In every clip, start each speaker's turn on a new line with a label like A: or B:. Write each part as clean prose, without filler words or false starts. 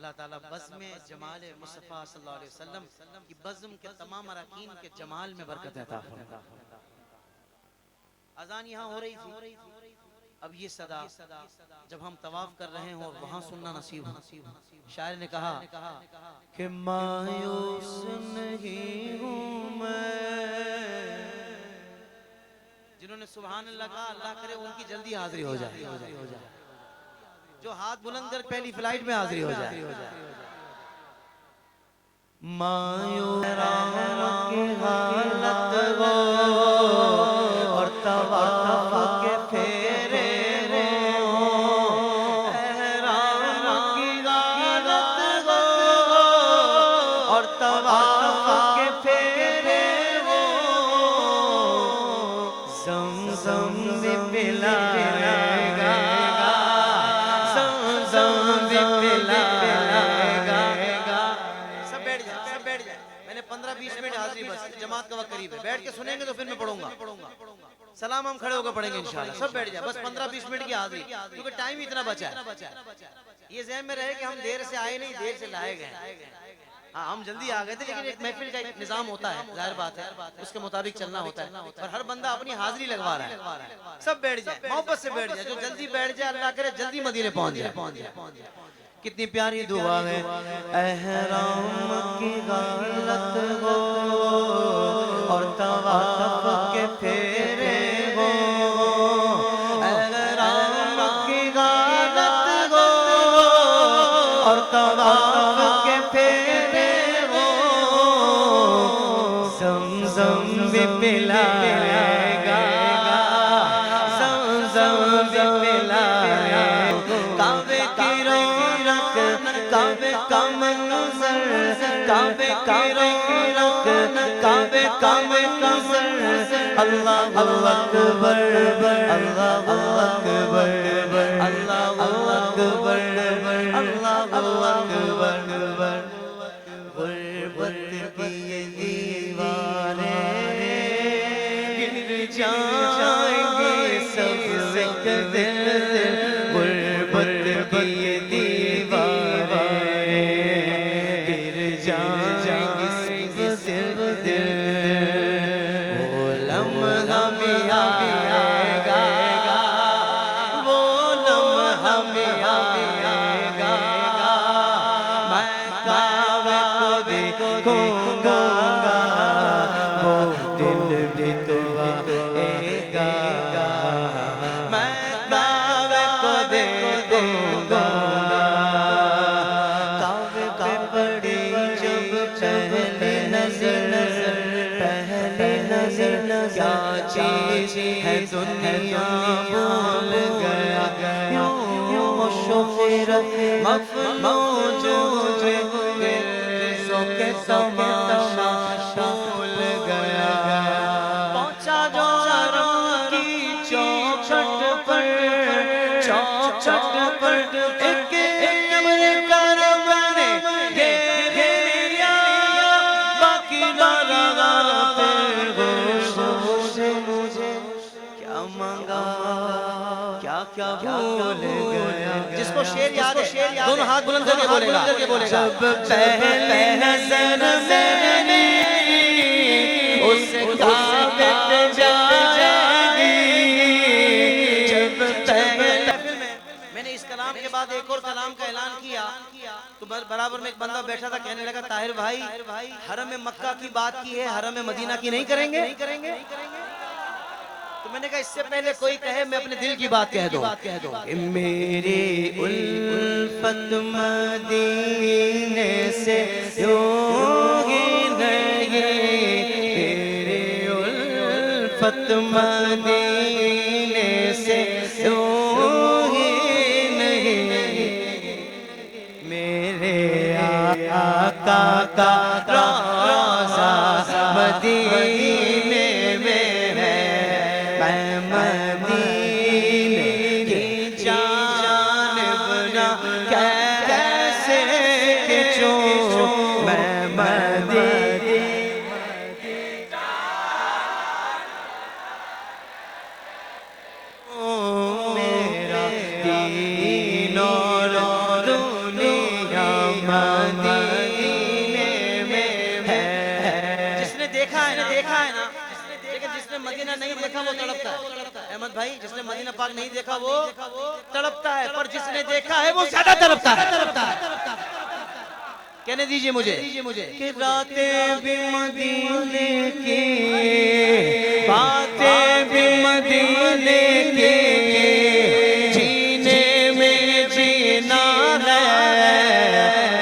A: اللہ تعالیٰ بزم جمال مصطفیٰ صلی اللہ علیہ وسلم کی بزم کے تمام اراکین کے جمال میں برکت عطا فرمائے۔ اذان یہاں ہو رہی تھی، اب یہ صدا جب ہم طواف کر رہے ہوں اور وہاں سننا نصیب ہو۔ شاعر نے کہا کہ مایوس نہیں ہوں میں، جنہوں نے سبحان اللہ کہا اللہ کرے ان کی جلدی حاضری ہو جائے، جو ہاتھ بلند کر پہلی فلائٹ میں حاضری ہو جائے۔ مایوس کی حالت ہو اور طواف کے پھیرے ہو، احرام کی حالت ہو اور طواف کے پھیرے ہو، زمزم بھی پلائے گا، زمزم بھی پلائے گا۔ سب بیٹھ جائے، میں نے 15-20 منٹ حاضری، بس جماعت کا وقت قریب ہے، بیٹھ کے سنیں گے تو پھر میں پڑھوں گا، سلام ہم کھڑے ہو کے پڑھیں گے انشاءاللہ۔ سب بیٹھ جائے، بس 15-20 منٹ کی حاضری، کیونکہ ٹائم ہی اتنا بچا ہے۔ یہ ذہن میں رہے کہ ہم دیر سے آئے نہیں، دیر سے لائے گئے۔ ہاں ہم جلدی آ گئے تھے، لیکن ایک محفل کا ایک نظام ہوتا ہے، ظاہر بات ہے اس کے مطابق چلنا ہوتا ہے، اور ہر بندہ اپنی حاضری لگوا رہا ہے۔ سب بیٹھ جائے، محبت سے بیٹھ جائے، جو جلدی بیٹھ جائے اللہ کرے جلدی مدینے پہنچ جائے۔ کتنی پیاری دعا ہے، احرام کی حالت ہو اور طواف کے پھیرے ہو، احرام کی حالت ہو اور طواف کے پھیرے ہو، زمزم بھی پلائے گا، زمزم بھی پلائے گا۔ کعبے کی رونق، کعبے کا منظر، کعبے کی رونق، کعبے کا منظر، اللہ اکبر، اللہ اکبر، اللہ اکبر، اللہ اکبر۔ غربت کی یہ دیواریں گر جائیں گے سب سے دل، غربت کی یہ دیواریں گر جائیں گے سب دل، وہ لمحہ بھی آئے گا، وہ لمحہ بھی آئے گا، میں کعبے کو دیکھوں گا، وہ دل بھی تو آئے گا، میں کعبے کو دیکھوں گا۔ کعبے پہ پڑی جب پہلی نظر، پہلی نظر کیا چیز ہے دنیا بھول گیا، یوں شفرت مفلوج ہوئے غرضوں کے تماشا بھول گیا۔ پہنچا جو حرم کی چوکھٹ پر، چوکھٹ پر ایک امر کرم نے گھیر لیا، باقی نہ رہا پھر ہوش مجھے کیا مانگا، کیا بھول گیا۔ جس کو شعر یاد ہے دونوں ہاتھ بلند کر کے بولے گا، جب پہلے نظر میں نے اس کعبے پہ جائے گی، جب پہلے میں نے اس کلام کے بعد ایک اور کلام کا اعلان کیا تو برابر میں ایک بندہ بیٹھا تھا، کہنے لگا طاہر بھائی حرم مکہ کی بات کی ہے، حرم مدینہ کی نہیں کریں گے؟ تو میں نے کہا اس سے پہلے کوئی کہے میں اپنے دل کی بات کہہ دوں، میری الفت مدینے سے یوں ہی نہیں، میری الفت مدینے سے یوں ہی نہیں، میرے آقا کا روضہ مدینے میں ہے، میں مدینے کی جانب نہ کیسے کھنچوں، میں مدینے میرا دین اور دنیا مدینے میں ہے. جس نے دیکھا ہے نا لیکن جس نے مدینہ نہیں دیکھا وہ تڑپتا ہے. احمد بھائی جس نے مدینہ پاک نہیں دیکھا وہ تڑپتا ہے, پر جس نے دیکھا ہے وہ زیادہ تڑپتا ہے. کہنے دیجئے مجھے کہ راتیں بھی مدینے کی, باتیں بھی مدینے کی, جینے میں جینا ہے,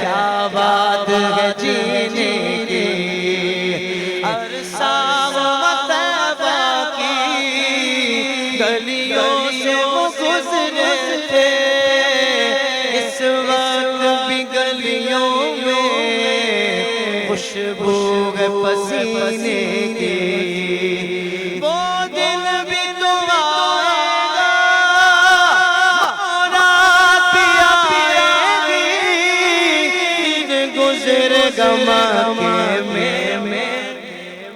A: کیا بات ہے جینے کی. عرصہ طیبہ کی گلیوں سے وہ گزرے تھے, اس وقت بھی گلیوں میں خوشبو ہے پسینے کی. وہ دن بھی تو آئے گا, رات بھی آئے گی, دن گزرے گا مکے میں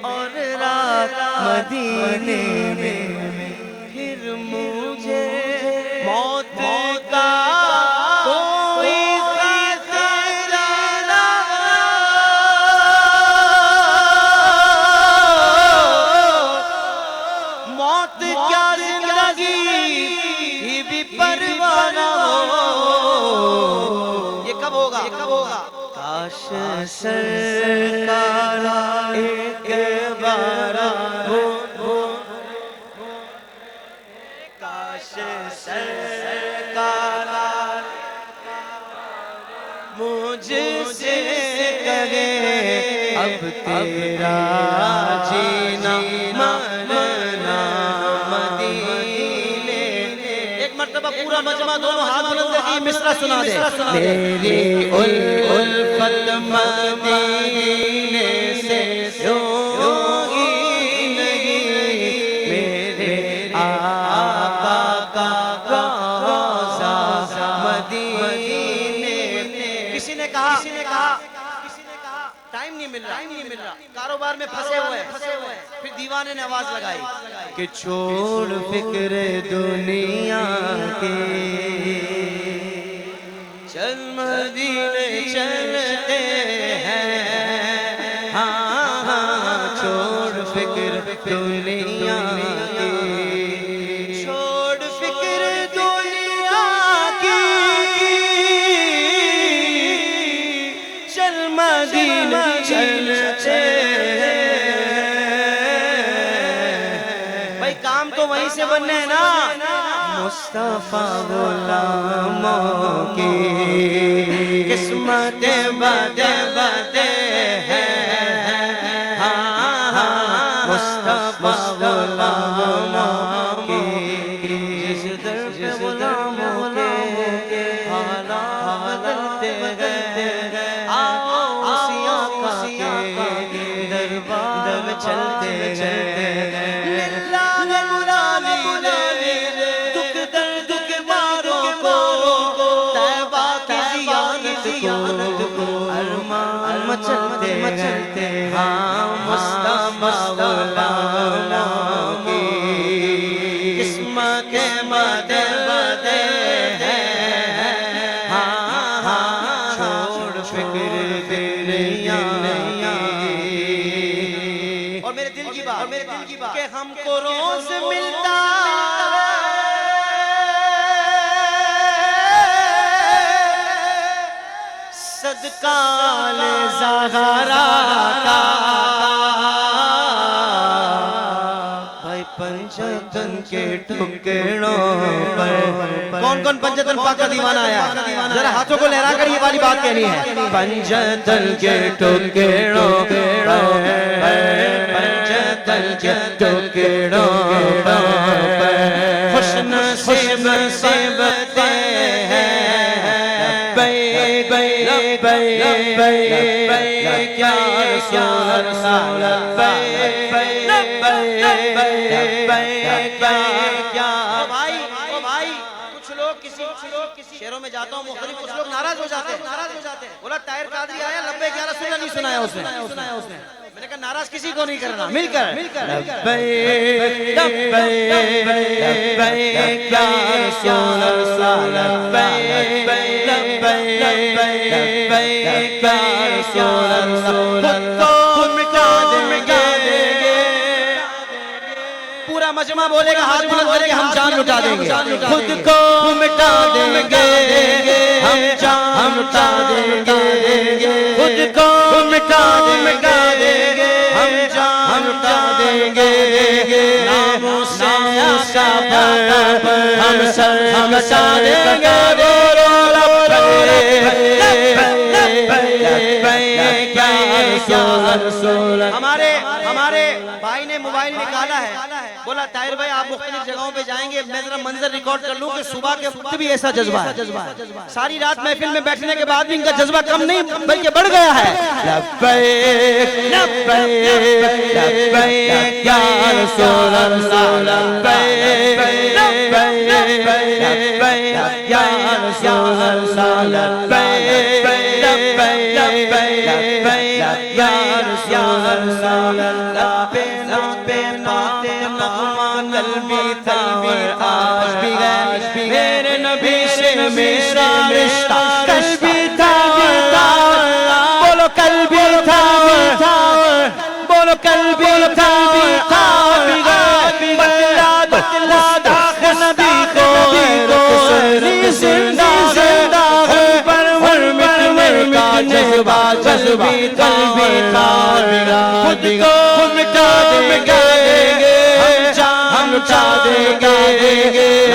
A: اور رات مدینے میں. پھر مجھے موت کا کوئی خطرہ نہ, موت کیا زندگی بھی پرواہ نہ ہو. یہ کب ہوگا؟ کاش سرکار ایک بار ہو, کاش سرکار مجھ سے کہے اب تیرا جینا مرنا مدینے. ایک مرتبہ پورا مجمع دونوں ہاتھ بلند کی مصرع سنا دے. میری الفت مدینے سے یوں ہی نہیں, میرے آقا کا روضہ مدینے. کسی نے کہا ٹائم نہیں مل رہا, کاروبار میں پھنسے ہوئے. پھر دیوانے نے آواز لگائی کہ چھوڑ فکر دنیا کے, چل مدینے چلتے ہیں. ہاں چھوڑ فکر دنیا کی, چھوڑ فکر دنیا کی, چل مدینے چلتے ہیں. بھائی کام تو وہیں سے بننے ہیں نا. مصطفیٰ غلاموں کی قسمت بدے ہیں. مصطفیٰ غلاموں کی جس در پہ غلاموں کے حالات بدلتے گئے, آؤ اسی آقا کے دربار میں چلتے گئے. چلتے ہاں مصطفیٰ غلاموں کی قسمت بدے ہیں. ہاں چھوڑ فکر دنیا. اور میرے دل کی بات کہ ہم کو روز ملتا صدقہ زہرا کا. بھائی پنجتن کے ٹکڑوں پر کون پنجتن پاک کا دیوانہ آیا؟ ذرا ہاتھوں کو لہرا کر یہ والی بات کہنی ہے. پنجتن کے ٹکڑوں پر, پنجتن کے ٹکڑوں پر خوش نصیب سے بتے ہیں. کیا رسول بھائی کچھ لوگ کسی شہروں میں جاتا ہوں مختلف, کچھ لوگ ناراض ہو جاتے ہیں. بولا طاہر قادری آیا لبیک یا رسول اللہ نہیں سنایا اس نے. میں نے کہا ناراض کسی کو نہیں کرنا, مل کر لبیک لبیک یا رسول اللہ, لبیک لبیک یا رسول اللہ خود مٹا دیں گے پورا مجمع بولے گا ہاتھ بلند کر کے ہم جان لٹا دیں گے خود کو مٹا دیں گے ہم جان لٹا دیں گے خود کو مٹا دیں گے ہم جان لٹا دیں گے ناموں سے آقا پر ہم سر کٹا دیں گے ہمارے بھائی نے موبائل نکالا ہے بولا طاہر بھائی آپ مختلف جگہوں پہ جائیں گے میں ذرا منظر ریکارڈ کر لوں کہ صبح کے وقت بھی ایسا جذبہ ہے ساری رات محفل میں بیٹھنے کے بعد بھی ان کا جذبہ کم نہیں بلکہ بڑھ گیا ہے لبیک لبیک لبیک یا رسول اللہ لبیک لبیک یا رسول اللہ لبیک لبیک یا رسول اللہ پہ ناتے نغمہ قلبی تھا آج بھی ہے میرے نبی سے میرا رشتہ قلبی تھا بولو قلبی تھا بولو قلبی تھا بتلا داخل نبی کو رسولی زندہ ہے پر مٹنے کا جذبہ قلبی قلبی تھا خود کو مٹا دیں گے ہم مٹا دیں گے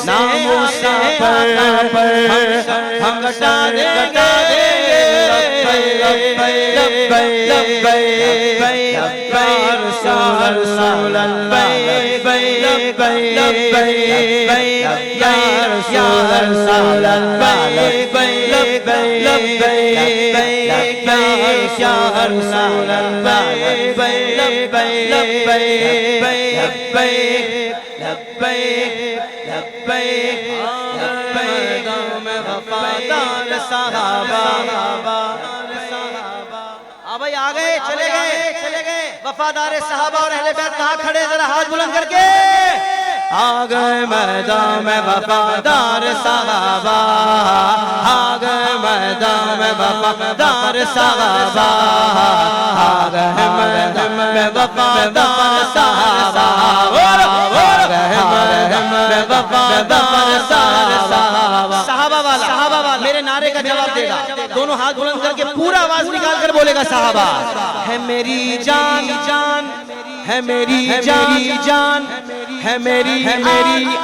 A: ناموں سے پر ہم مٹا دیں گے رسول اللہ یا رسول اللہ یا رسول اللہ وفادار صحابہ بھائی آ گئے چلے گئے وفادار صحابہ اور اہل بیت کہاں کھڑے ذرا ہاتھ بلند کر کے آ گئے میدان میں وفادار صحابہ آ گئے میدان میں وفادار صحابہ آ گئے میدان میں وفادار صحابہ صحابہ والا میرے نعرے کا جواب دے گا دونوں ہاتھ بلند کر کے پورا آواز نکال کر بولے گا صحابہ ہے میری جان ہے میری جان ہے میری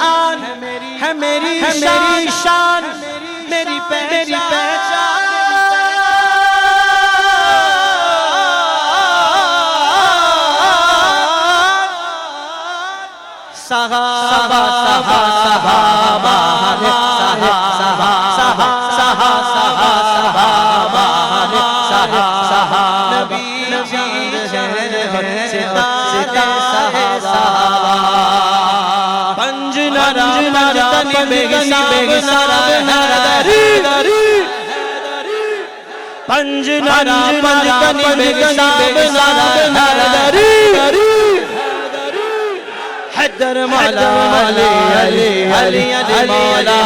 A: آن ہے میری شان میری پہچان صحابہ نبی پنج نرا تنی پنج نرا حیدر مولا علی علی علی مولا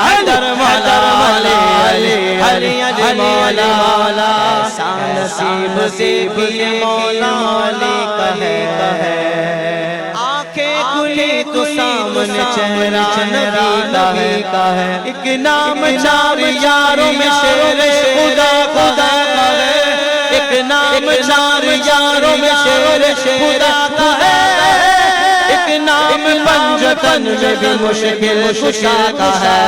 A: حیدر مولا علی علی علی مولا نصیب سے بھی مولا علی کہے آنکھیں کھلی تو سامنے چہرہ نبی کا ہے ایک نام چار یاروں میں شیر خدا خدا ہے ایک نام چار یاروں میں شیر خدا کا ہے ایک نام پنجتن میں بھی مشکل کشا کا ہے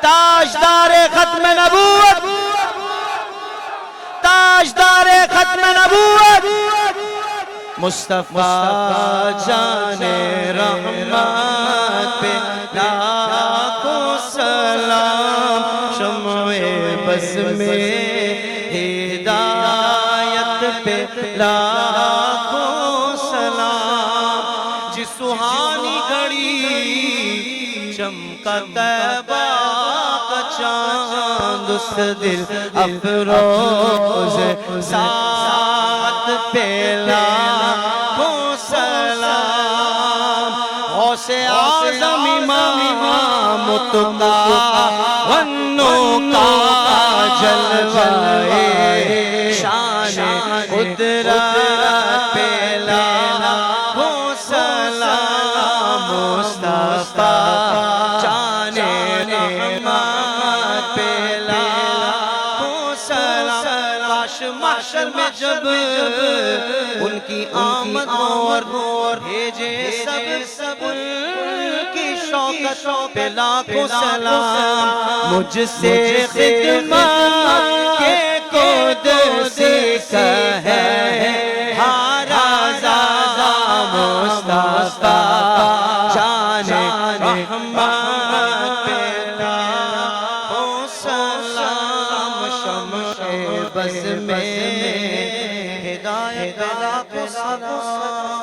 A: تاجدار ختم نبوت تاجدار ختم نبوت مصطفیٰ جان رحمت پہ لاکھوں سلام شمع بس میں ہدایت پہ لاکھوں سلام جس سہانی گھڑی چمکا طیبہ کا چاند دوست دل افروز ساتھ پیلا کو سلام غوث اعظم امام متقا ونو کا جلوہ شان قدرت پیلا کو سلام مصطفیٰ جان رحمت پیلا کو سلام کاش محشر میں جب ان کی آمد اور بھیجے سب ان کی شوکت پہ لاکھوں سلام مجھ سے خدمت کے قدسی کا ہے ہارا زازا مصطفیٰ جان رحمت پیلا ہو سلام شمع بز میں ہدایت کو سلام